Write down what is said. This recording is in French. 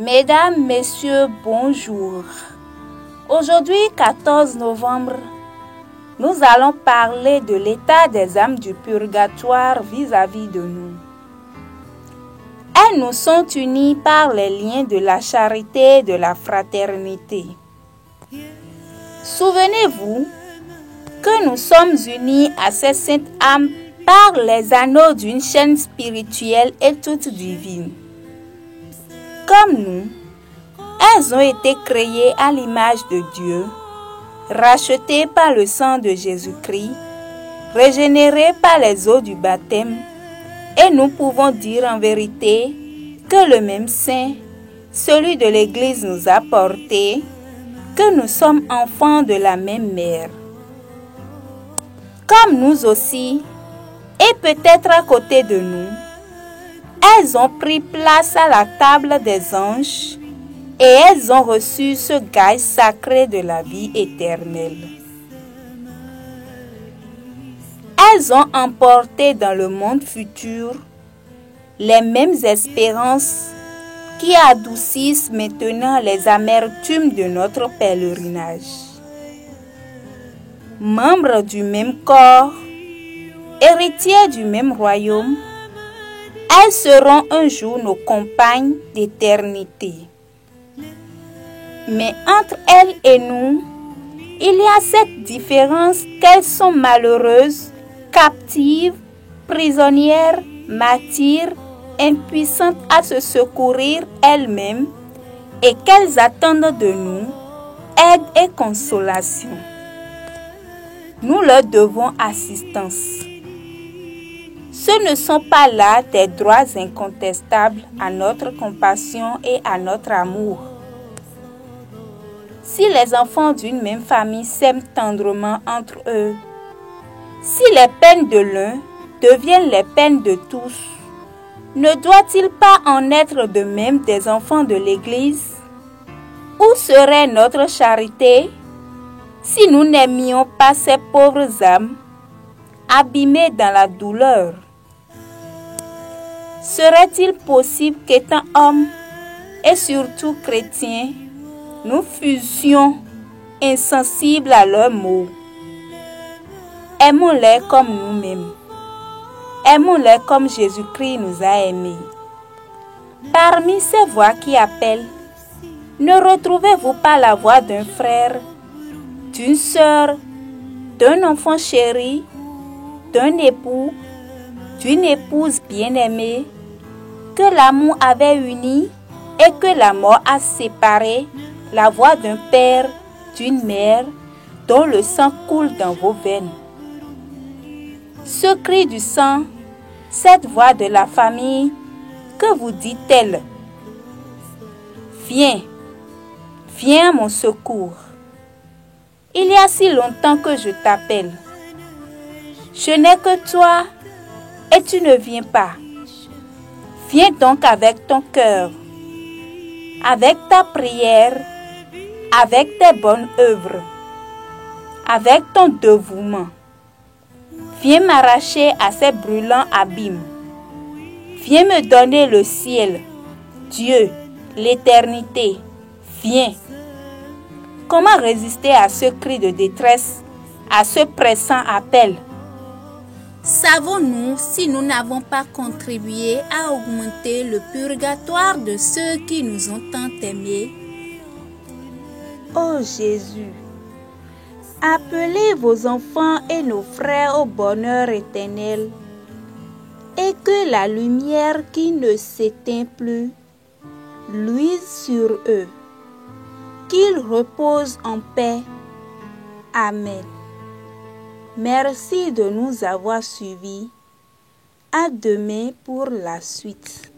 Mesdames, Messieurs, bonjour. Aujourd'hui, 14 novembre, nous allons parler de l'état des âmes du purgatoire vis-à-vis de nous. Elles nous sont unies par les liens de la charité et de la fraternité. Souvenez-vous que nous sommes unis à ces saintes âmes par les anneaux d'une chaîne spirituelle et toute divine. Comme nous, elles ont été créées à l'image de Dieu, rachetées par le sang de Jésus-Christ, régénérées par les eaux du baptême, et nous pouvons dire en vérité que le même Saint, celui de l'Église, nous a portés, que nous sommes enfants de la même mère. Comme nous aussi, et peut-être à côté de nous, elles ont pris place à la table des anges et elles ont reçu ce gage sacré de la vie éternelle. Elles ont emporté dans le monde futur les mêmes espérances qui adoucissent maintenant les amertumes de notre pèlerinage. Membres du même corps, héritiers du même royaume, elles seront un jour nos compagnes d'éternité. Mais entre elles et nous, il y a cette différence qu'elles sont malheureuses, captives, prisonnières, martyrs, impuissantes à se secourir elles-mêmes et qu'elles attendent de nous aide et consolation. Nous leur devons assistance. Ce ne sont pas là des droits incontestables à notre compassion et à notre amour. Si les enfants d'une même famille s'aiment tendrement entre eux, si les peines de l'un deviennent les peines de tous, ne doit-il pas en être de même des enfants de l'Église? Où serait notre charité si nous n'aimions pas ces pauvres âmes abîmées dans la douleur? Serait-il possible qu'étant hommes et surtout chrétiens, nous fussions insensibles à leurs maux? Aimons-les comme nous-mêmes. Aimons-les comme Jésus-Christ nous a aimés. Parmi ces voix qui appellent, ne retrouvez-vous pas la voix d'un frère, d'une sœur, d'un enfant chéri, d'un époux, d'une épouse bien-aimée, que l'amour avait uni et que la mort a séparé, la voix d'un père, d'une mère, dont le sang coule dans vos veines? Ce cri du sang, cette voix de la famille, que vous dit-elle? Viens, viens à mon secours. Il y a si longtemps que je t'appelle. Je n'ai que toi et tu ne viens pas. Viens donc avec ton cœur, avec ta prière, avec tes bonnes œuvres, avec ton dévouement. Viens m'arracher à ces brûlants abîmes. Viens me donner le ciel, Dieu, l'éternité. Viens. Comment résister à ce cri de détresse, à ce pressant appel? Savons-nous si nous n'avons pas contribué à augmenter le purgatoire de ceux qui nous ont tant aimés? Ô Jésus, appelez vos enfants et nos frères au bonheur éternel, et que la lumière qui ne s'éteint plus luise sur eux, qu'ils reposent en paix. Amen. Merci de nous avoir suivis. À demain pour la suite.